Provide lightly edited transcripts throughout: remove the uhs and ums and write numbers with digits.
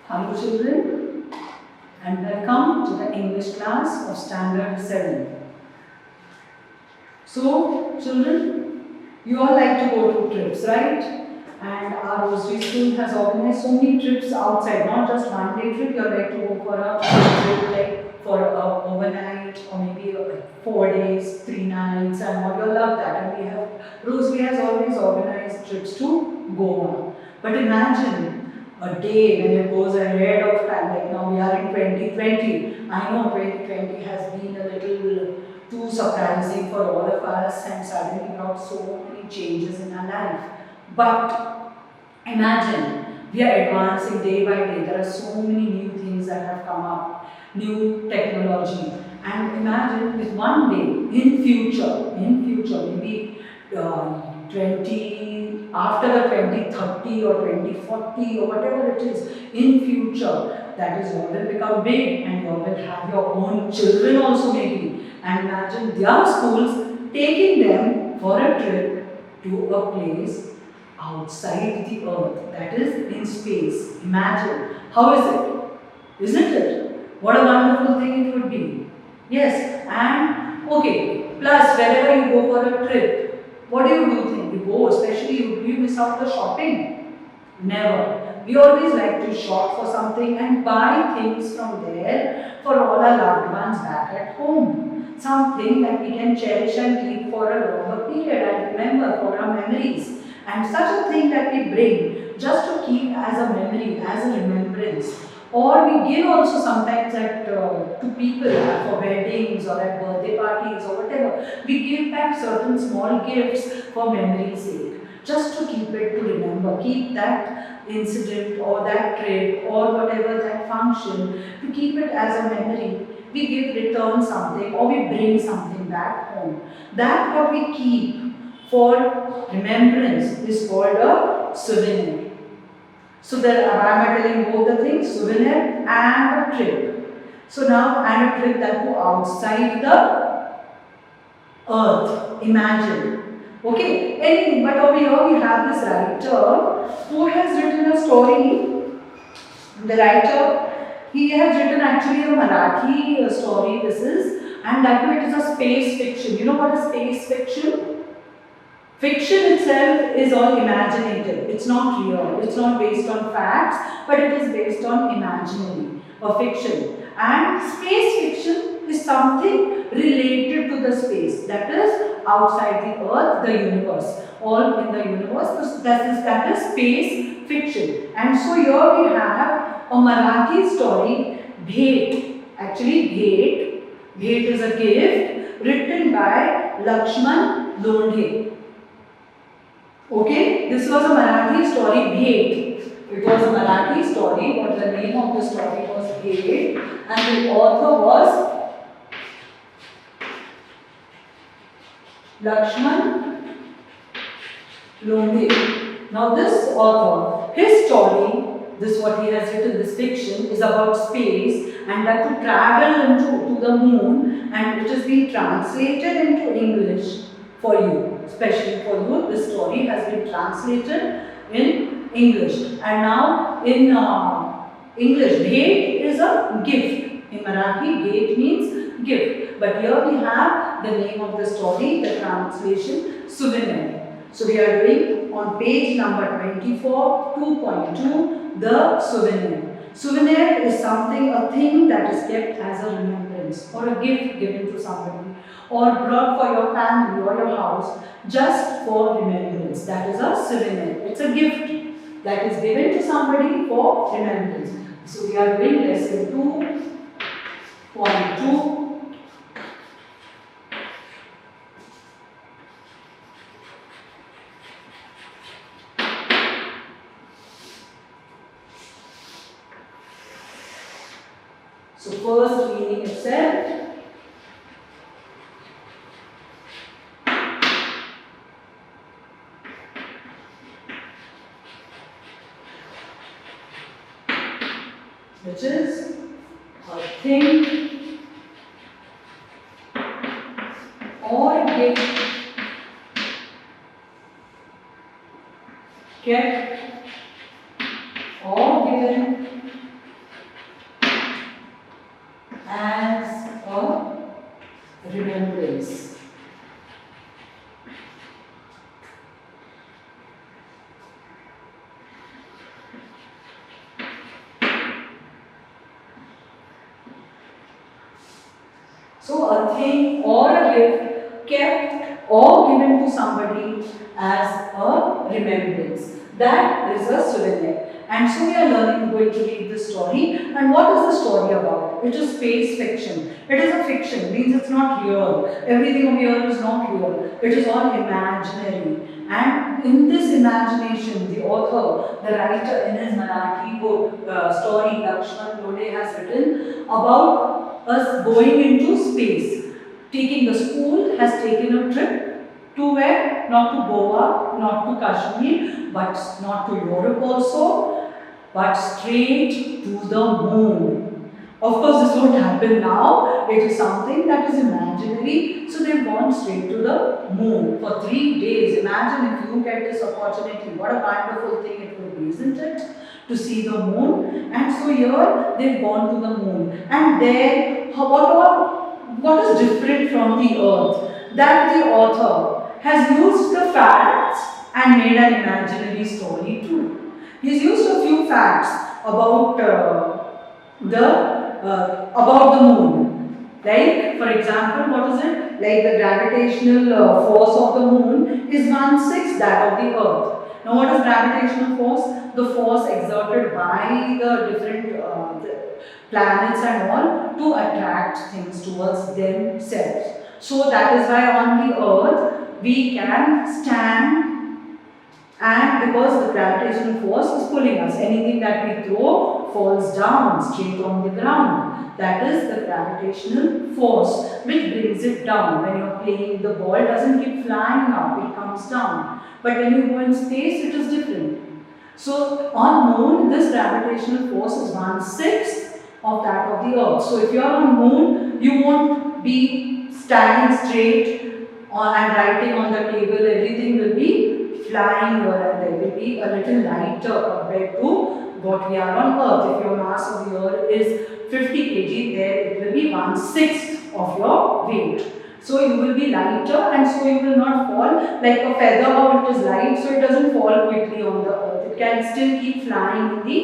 Hello children, and welcome to the English class of Standard 7. So children, you all like to go to trips, right? And our Rosary School has organized so many trips outside, not just one day trip. You all like to go for a trip like for a overnight or maybe 4 days, 3 nights and all. You all love that. And Rosary has always organized trips to Goa. But imagine a day when it goes ahead of time, like now we are in 2020. I know 2020 has been a little too surprising for all of us and suddenly brought so many changes in our life. But imagine, we are advancing day by day. There are so many new things that have come up, new technology. And imagine with one day in future, maybe after the 2030 or 2040 or whatever it is, in future, that is, you will become big and you will have your own children also maybe. And imagine their schools taking them for a trip to a place outside the earth, that is in space. Imagine, how is it? Isn't it? What a wonderful thing it would be. Yes, and okay, plus wherever you go for a trip, what do you think? You go, especially you miss out the shopping? Never. We always like to shop for something and buy things from there for all our loved ones back at home. Something that we can cherish and keep for a longer period and remember for our memories. And such a thing that we bring just to keep as a memory, as a remembrance. Or we give also sometimes to people for weddings or at birthday parties or whatever. We give back certain small gifts for memory's sake. Just to keep it to remember. Keep that incident or that trip or whatever that function, to keep it as a memory. We return something or we bring something back home. That what we keep for remembrance is called a souvenir. So there I'm telling both the things, souvenir and a trip. So now, and a trip that go outside the earth. Imagine. Okay, anything. But over here we have this writer who has written a story. The writer, he has written actually a Marathi story. This is, and that too it is a space fiction. You know what is space fiction? Fiction itself is all imaginative. It's not real. It's not based on facts, but it is based on imaginary or fiction. And space fiction is something related to the space, that is outside the earth, the universe. All in the universe, that is space fiction. And so here we have a Marathi story, Bhet. Actually, Bhet is a gift written by Lakshman Londhe. Okay, this was a Marathi story, Bhet. It was a Marathi story, but the name of the story was Bhet, and the author was Lakshman Londhe. Now this author, his story, this what he has written, this fiction, is about space and that to travel to the moon, and it has been translated into English for you. Especially for you, this story has been translated in English. And now in English, Bhet is a gift. In Marathi, Bhet means gift. But here we have the name of the story, the translation, souvenir. So we are doing on page number 24, 2.2, the souvenir. Souvenir is something, a thing that is kept as a remembrance or a gift given to somebody, or brought for your family or your house just for remembrance. That is a souvenir. It's a gift that is given to somebody for remembrance. So we are doing lesson 2.2. So first meaning itself. Which is a thing or gift kept or given remembrance. So a thing or a gift kept or given to somebody as a remembrance. That is a souvenir. And so we are going to read the story. And what is the story about? It is space fiction. It is a fiction, means it's not real. Everything over here is not real. It is all imaginary. And in this imagination, the author, the writer in his Marathi book, story, Lakshman Lode has written about us going into space. Taking the school has taken a trip to where? Not to Goa, not to Kashmir, but not to Europe also, but straight to the moon. Of course, this won't happen now. It is something that is imaginary. So they've gone straight to the moon for 3 days. Imagine if you get this opportunity. What a wonderful thing it would be, isn't it? To see the moon. And so here they've gone to the moon. And there, what is different from the earth? That the author has used the facts and made an imaginary story too. He's used a few facts about the moon. Like, for example, what is it? Like the gravitational force of the moon is 1/6 that of the earth. Now, what is gravitational force? The force exerted by the different the planets and all to attract things towards themselves. So that is why on the earth we can stand, and because the gravitational force is pulling us, anything that we throw falls down straight on the ground. That is the gravitational force which brings it down. When you're playing, the ball doesn't keep flying up, it comes down. But when you go in space, it is different. So on moon, this gravitational force is 1/6 of that of the earth. So if you are on moon, you won't be standing straight and writing on the table. Everything will be flying here and there. Will be a little lighter compared to what we are on earth. If your mass of the earth is 50 kg, there it will be 1/6 of your weight. So you will be lighter, and so you will not fall like a feather. How it is light, so it doesn't fall quickly on the earth. It can still keep flying in the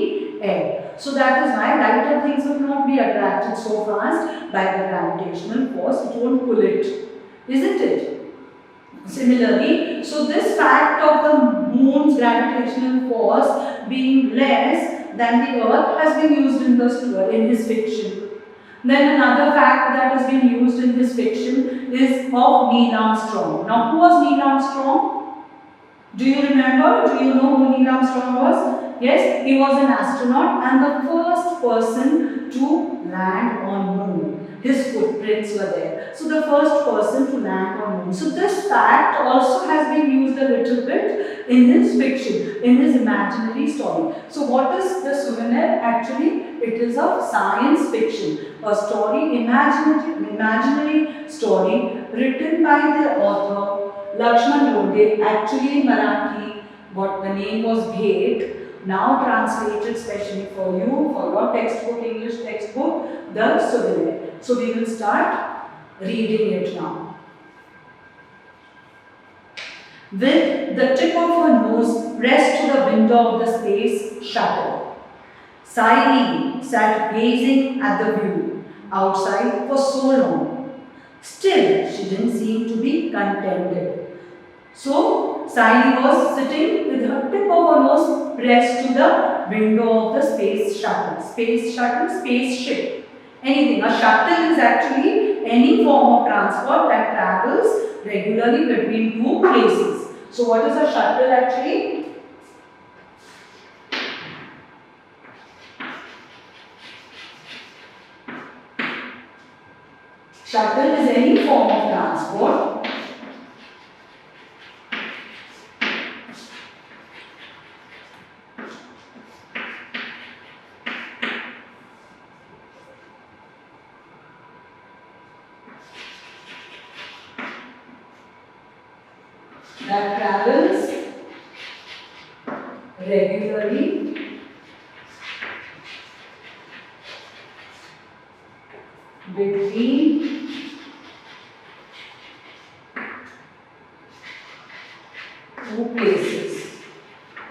air. So that is why lighter things will not be attracted so fast by the gravitational force. It won't pull it, isn't it? Similarly, so this fact of the moon's gravitational force being less than the earth has been used in his fiction. Then another fact that has been used in his fiction is of Neil Armstrong. Now, who was Neil Armstrong? Do you remember? Do you know who Neil Armstrong was? Yes, he was an astronaut and the first person to land on moon. His footprints were there. So the first person to land on moon. So this fact also has been used a little bit in his fiction, in his imaginary story. So what is the souvenir? Actually, it is a science fiction, a story, imaginary story written by the author Lakshman Lode, actually in Marathi, what the name was Bhet. Now translated specially for you, for your textbook, English textbook, the souvenir. So we will start reading it now. With the tip of her nose pressed to the window of the space shuttle, Saili sat gazing at the view outside for so long. Still, she didn't seem to be contented. So, Saili was sitting with her tip of her nose pressed to the window of the space shuttle. Space shuttle, spaceship. Anything. A shuttle is actually any form of transport that travels regularly between two places. So, what is a shuttle actually? Shuttle is any form of transport that travels regularly between two places.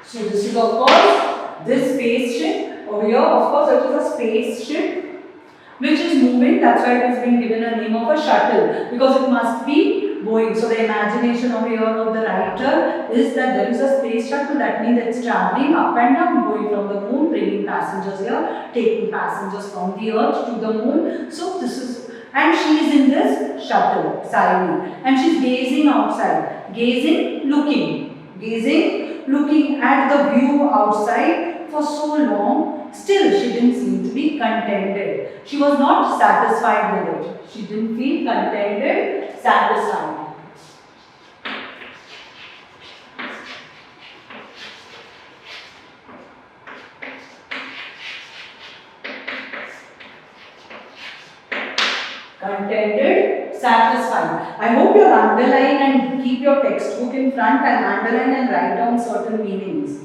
So this is of course this spaceship over here. Of course, it is a spaceship which is moving. That's why it has been given a name of a shuttle, because it must be going. So the imagination over here of the writer is that there is a space shuttle. That means it's traveling up and down, going from the moon, bringing passengers here, taking passengers from the earth to the moon. So this is, and she is in this shuttle, Sally, and she's gazing outside, gazing, looking at the view outside for so long. Still, she didn't seem to be contented. She was not satisfied with it. She didn't feel contented, satisfied. Contented, satisfied. I hope you underline and keep your textbook in front and underline and write down certain meanings.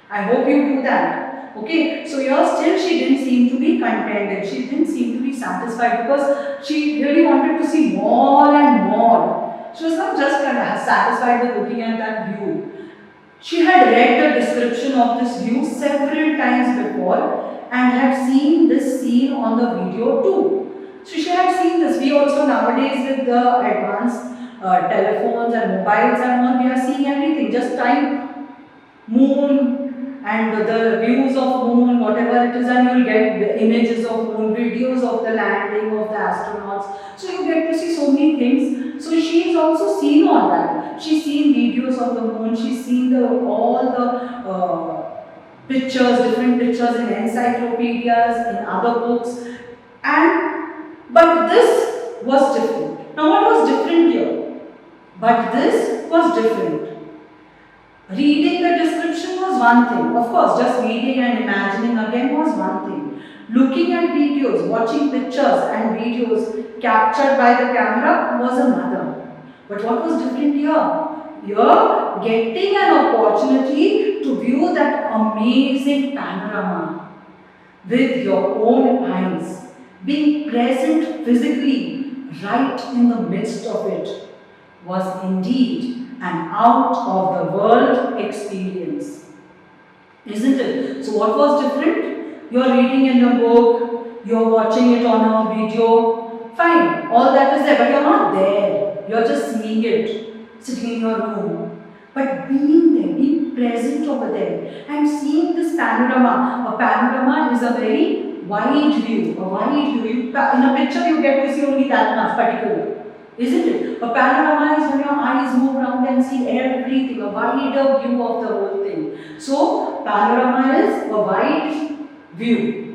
I hope you do that. Okay, so here still she didn't seem to be contented. She didn't seem to be satisfied because she really wanted to see more and more. She was not just satisfied with looking at that view. She had read the description of this view several times before and had seen this scene on the video too. So she had seen this. We also nowadays with the advanced telephones and mobiles and all, we are seeing everything. Just type moon and the views of moon, whatever it is, and you will get the images of moon, videos of the landing of the astronauts. So you get to see so many things. So she has also seen all that. She's seen videos of the moon. She's seen all the pictures, different pictures in encyclopedias, in other books, but this was different. Now, what was different here? But this was different. Reading the description was one thing. Of course, just reading and imagining again was one thing. Looking at videos, watching pictures and videos captured by the camera was another. But what was different here? Here, getting an opportunity to view that amazing panorama with your own eyes, being present physically right in the midst of it, was indeed an out-of-the-world experience. Isn't it? So what was different? You're reading in a book, you're watching it on a video, fine, all that is there, but you're not there. You're just seeing it, sitting in your room. But being there, being present over there, and seeing this panorama. A panorama is a very wide view, in a picture you get to see only that much particular. Isn't it? A panorama is when your eyes move around and see everything, a wider view of the whole thing. So, panorama is a wide view.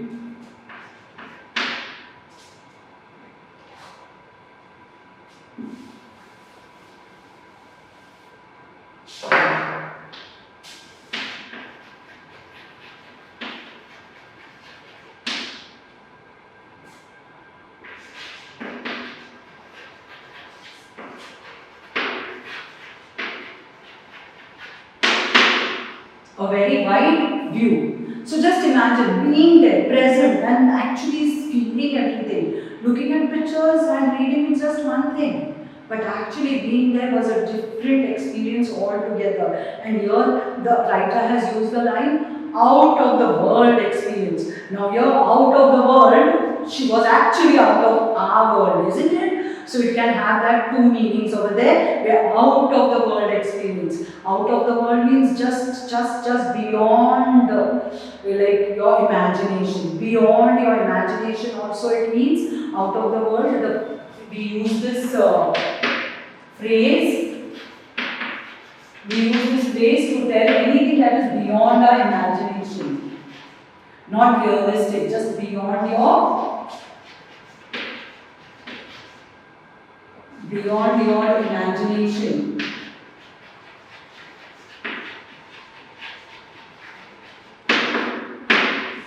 A very wide view. So just imagine being there, present, and actually feeling everything. Looking at pictures and reading is just one thing, but actually being there was a different experience altogether. And here the writer has used the line out of the world experience. Now here out of the world, she was actually out of our world, isn't it? So it can have that two meanings over there. We are out of the world experience. Out of the world means just beyond like your imagination. Beyond your imagination also it means out of the world. We use this phrase. We use this phrase to tell anything that is beyond our imagination. Not realistic, just beyond your imagination.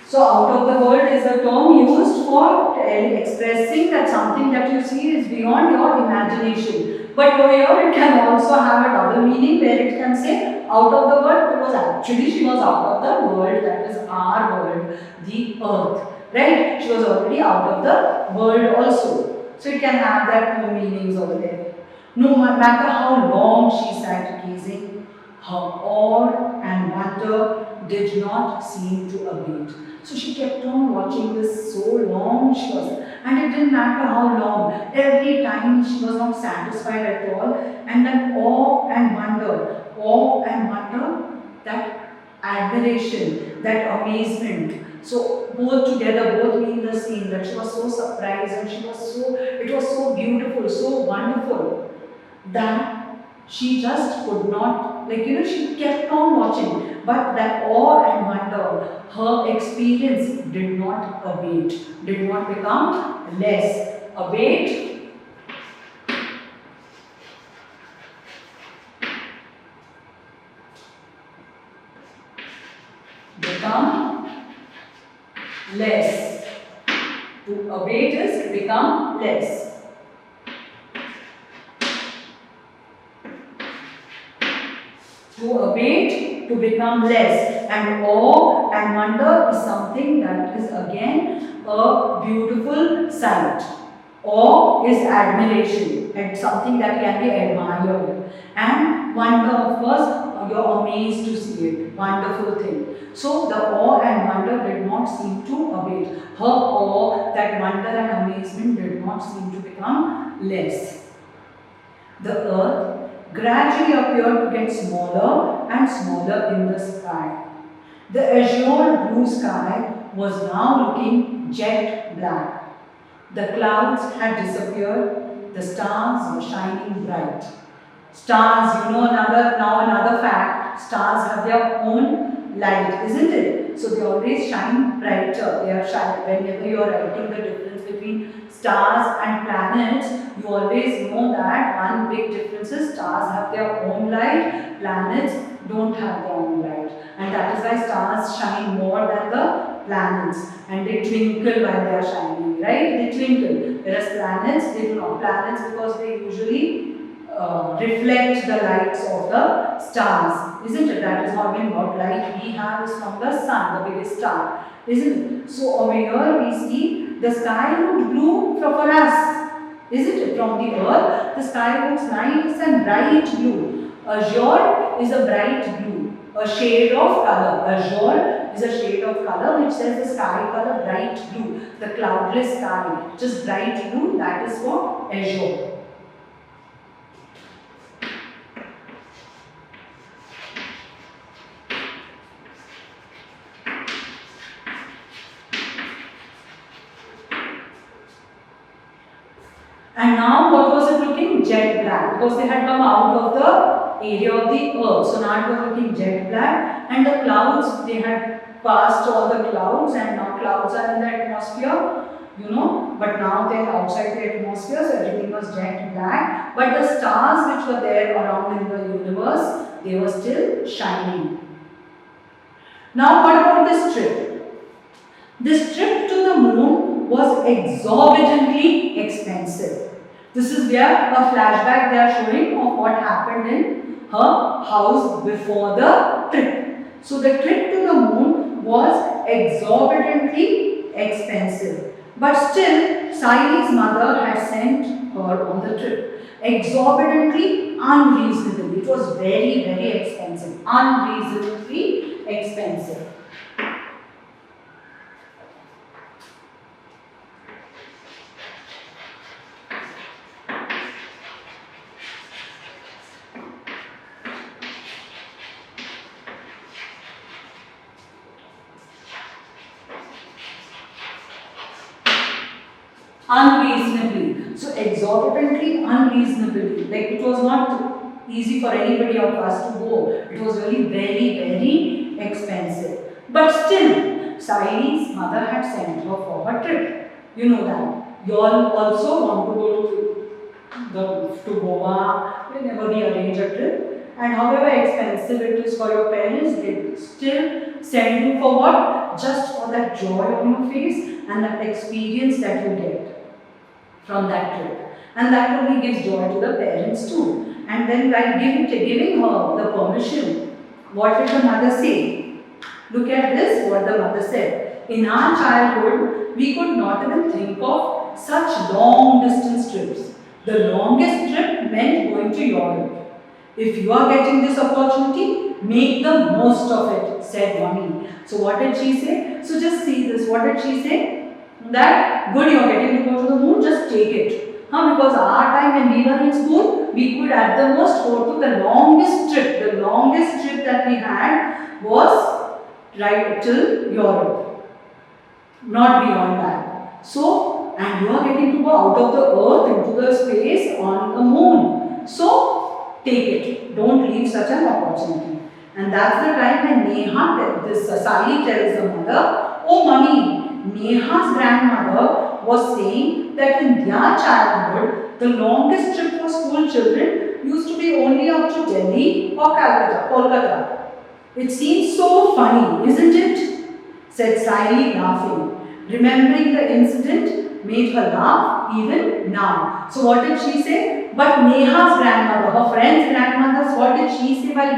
So out of the world is a term used for expressing that something that you see is beyond your imagination. But over here it can also have a double meaning where it can say out of the world because actually she was out of the world, that is our world, the earth. Right? She was already out of the world also. So it can have that two meanings over there. No matter how long she sat gazing, Her awe and wonder did not seem to abate. So she kept on watching this so long she was, and it didn't matter how long. Every time she was not satisfied at all, and that awe and wonder, that admiration, that amazement. So both together, both mean the same. That she was so surprised and it was so beautiful, so wonderful that she just could not, she kept on watching. But that awe and wonder, her experience did not abate, did not become less. Abate, become less. To abate is become less. To abate, to become less. And awe and wonder is something that is again a beautiful sight. Awe is admiration and something that can be admired. And wonder, of course, you're amazed to see it. Wonderful thing. So the awe and wonder did not seem to abate. Her awe, that wonder and amazement did not seem to become less. The earth gradually appeared to get smaller and smaller in the sky. The azure blue sky was now looking jet black. The clouds had disappeared, the stars were shining bright. Stars, another fact, stars have their own light, isn't it? So they always shine brighter. They are whenever you are writing the difference between stars and planets, you always know that one big difference is stars have their own light, planets don't have their own light. And that is why stars shine more than the planets, and they twinkle while they are shining, right? They twinkle. Whereas planets, they do not. Planets, because they usually reflect the lights of the stars, isn't it? That is how what light we have is from the sun, the biggest star, isn't it? So over here we see the sky looked blue for us, isn't it? From the earth, the sky looks nice and bright blue. Azure is a bright blue, a shade of color. Azure is a shade of color which says the sky color bright blue, the cloudless sky, just bright blue, that is what azure. And now what was it looking? Jet black, because they had come out of the area of the earth. So now it was looking jet black, and the clouds, they had passed all the clouds, and now clouds are in the atmosphere, but now they are outside the atmosphere, so everything was jet black. But the stars which were there around in the universe, they were still shining. Now what about this trip? This trip to the moon was exorbitantly expensive. This is where a flashback they are showing of what happened in her house before the trip. So the trip to the moon was exorbitantly expensive. But still, Saile's mother had sent her on the trip. Exorbitantly, unreasonably. It was very, very expensive. Unreasonably expensive. Unreasonably. So exorbitantly, unreasonably. Like it was not easy for anybody of us to go. It was really very, very expensive. But still, Saile's mother had sent her for her trip. You know that. You all also want to go to Goa whenever we arrange a trip. And however expensive it is for your parents, they still send you for what? Just for that joy on your face and that experience that you get from that trip. And that only gives joy to the parents too. And then while giving her the permission, what did the mother say? Look at this, what the mother said. In our childhood, we could not even think of such long distance trips. The longest trip meant going to Europe. If you are getting this opportunity, make the most of it, said Mummy. So what did she say? So just see this. What did she say? That good, you are getting to go to the moon, just take it. Because our time when we were in school, we could at the most go to the longest trip. The longest trip that we had was right till Europe. Not beyond that. So, and you are getting to go out of the earth into the space on the moon. So, take it. Don't leave such an opportunity. And that's the time when Sally tells the mother, oh mummy, Neha's grandmother was saying that in their childhood, the longest trip for school children used to be only up to Delhi or Kolkata. It seems so funny, isn't it? Said Sally laughing. Remembering the incident made her laugh even now. So what did she say? But Neha's grandmother, her friend's grandmother, what did she say while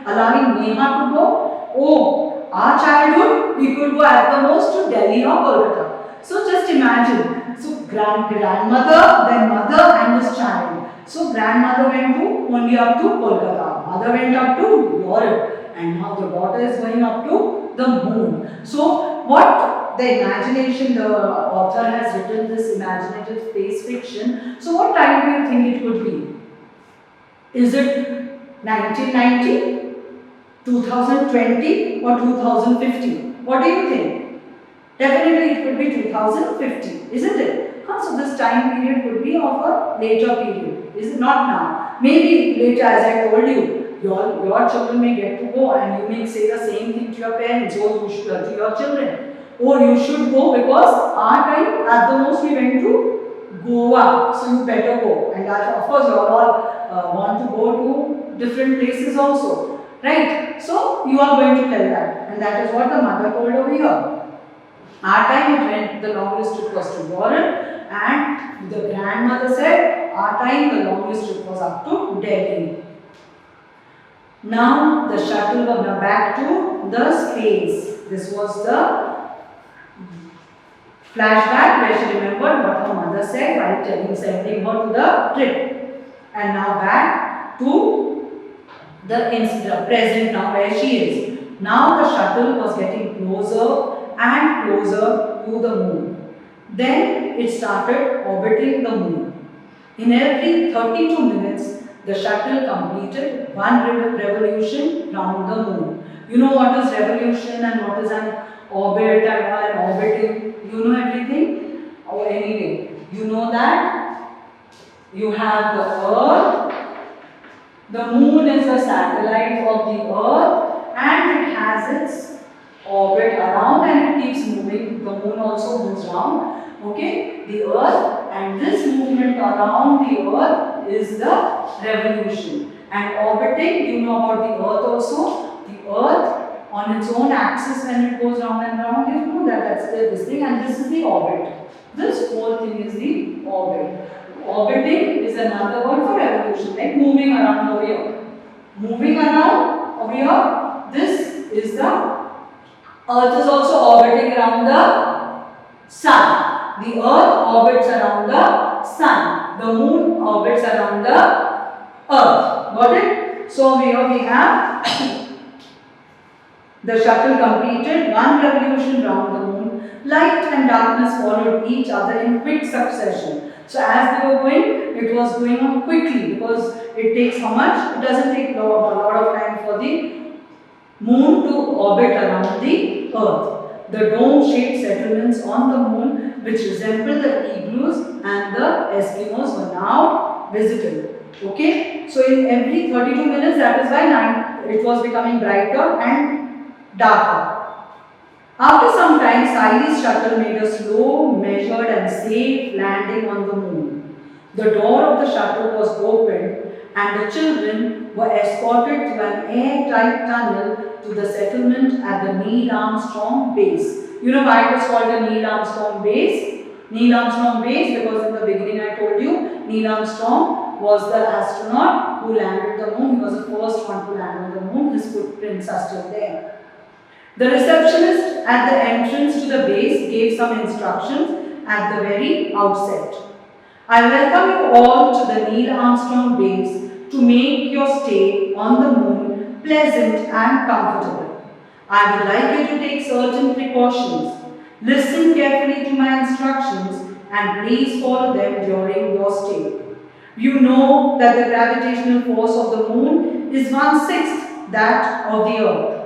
allowing Neha to go? Oh, our childhood, we could go at the most to Delhi or Kolkata. So just imagine. So grandmother, then mother and this child. So grandmother went to only up to Kolkata. Mother went up to Europe. And now the daughter is going up to the moon. So what the imagination, the author has written this imaginative space fiction. So what time do you think it could be? Is it 1990, 2020 or 2050? What do you think? Definitely it could be 2050, isn't it? So this time period could be of a later period. Is it not now? Maybe later, as I told you. Your children may get to go and you may say the same thing to your parents or you should, to your children. Or you should go because our time at the most we went to Goa, so you better go. And of course you all want to go to different places also, right? So you are going to tell that, and that is what the mother told over here. Our time it went, the longest trip was to Warren, and the grandmother said our time the longest trip was up to Delhi. Now the shuttle was back to the space. This was the flashback where she remembered what her mother said while sending her to the trip. And now back to the present now where she is. Now the shuttle was getting closer and closer to the moon. Then it started orbiting the moon. In every 32 minutes, the shuttle completed one revolution round the moon. You know what is revolution and what is an orbit and orbiting? You know everything? Oh, anyway, you know that you have the earth, the moon is a satellite of the earth and it has its orbit around and it keeps moving. The moon also moves around. Okay, the earth, and this movement around the earth is the revolution. And orbiting, you know about the earth also. The earth on its own axis when it goes round and round, you know that's this thing, and this is the orbit. This whole thing is the orbit. Orbiting is another word for revolution, like moving around over here. Moving around over here, this is the earth is also orbiting around the sun. The earth orbits around the sun. The moon orbits around the earth. Got it? So here we have the shuttle completed one revolution round the moon. Light and darkness followed each other in quick succession. So as they were going, it was going on quickly because it takes how much? It doesn't take a lot of time for the moon to orbit around the earth. The dome-shaped settlements on the moon, which resemble the igloos and the Eskimos, were now visible. Okay, so in every 32 minutes, that is why it was becoming brighter and darker. After some time, Sally's shuttle made a slow, measured and safe landing on the moon. The door of the shuttle was opened and the children were escorted through an airtight tunnel to the settlement at the Neil Armstrong base. You know why it was called the Neil Armstrong base? Neil Armstrong base because in the beginning I told you Neil Armstrong was the astronaut who landed the moon. He was the first one to land on the moon. His footprints are still there. The receptionist at the entrance to the base gave some instructions at the very outset. I welcome you all to the Neil Armstrong base to make your stay on the moon pleasant and comfortable. I would like you to take certain precautions. Listen carefully to my instructions and please follow them during your stay. You know that the gravitational force of the moon is 1/6 that of the earth.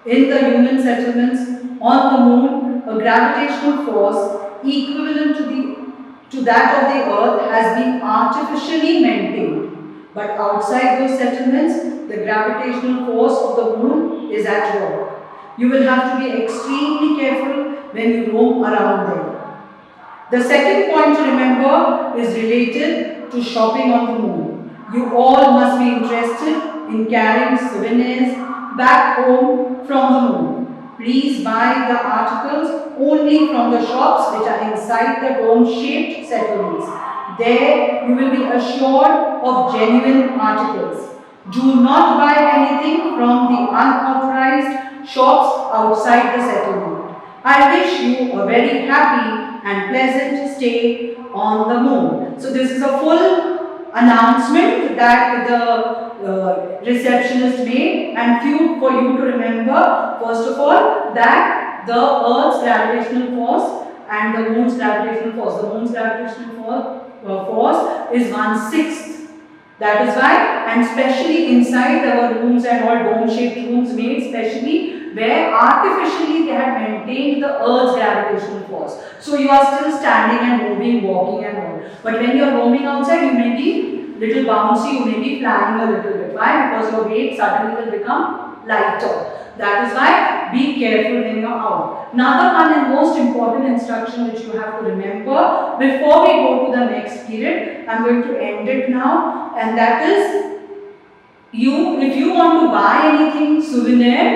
In the human settlements on the moon, a gravitational force equivalent to that of the earth has been artificially maintained. But outside those settlements, the gravitational force of the moon is at work. You will have to be extremely careful when you roam around there. The second point to remember is related to shopping on the moon. You all must be interested in carrying souvenirs back home from the moon. Please buy the articles only from the shops which are inside the dome-shaped settlements. There you will be assured of genuine articles. Do not buy anything from the unauthorized shops outside the settlement. I wish you a very happy and pleasant stay on the moon. So this is a full announcement that the receptionist made, and few for you to remember. First of all, that the Earth's gravitational force and the moon's gravitational force. The moon's gravitational force is 1/6. That is why, and especially inside there were rooms and all dome-shaped rooms made specially where artificially they had maintained the Earth's gravitational force. So you are still standing and moving, walking and all. But when you are roaming outside, you may be little bouncy, you may be flying a little bit. Why? Because your weight suddenly will become lighter. That is why be careful when you are out. Another one and most important instruction which you have to remember before we go to the next period, I am going to end it now, and that is if you want to buy anything, souvenir,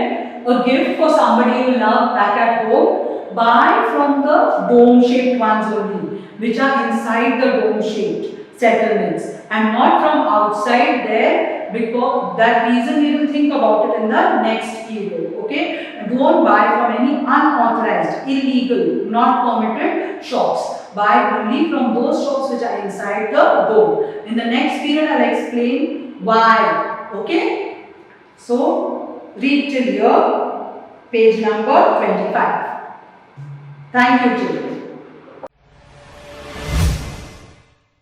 a gift for somebody you love back at home, buy from the dome-shaped ones only, which are inside the dome-shaped settlements and not from outside there, because that reason we will think about it in the next period. Okay? Don't buy from any unauthorized, illegal, not permitted shops. Buy only from those shops which are inside the dome. In the next period, I will explain why. Okay? So, read till here, page number 25. Thank you, children.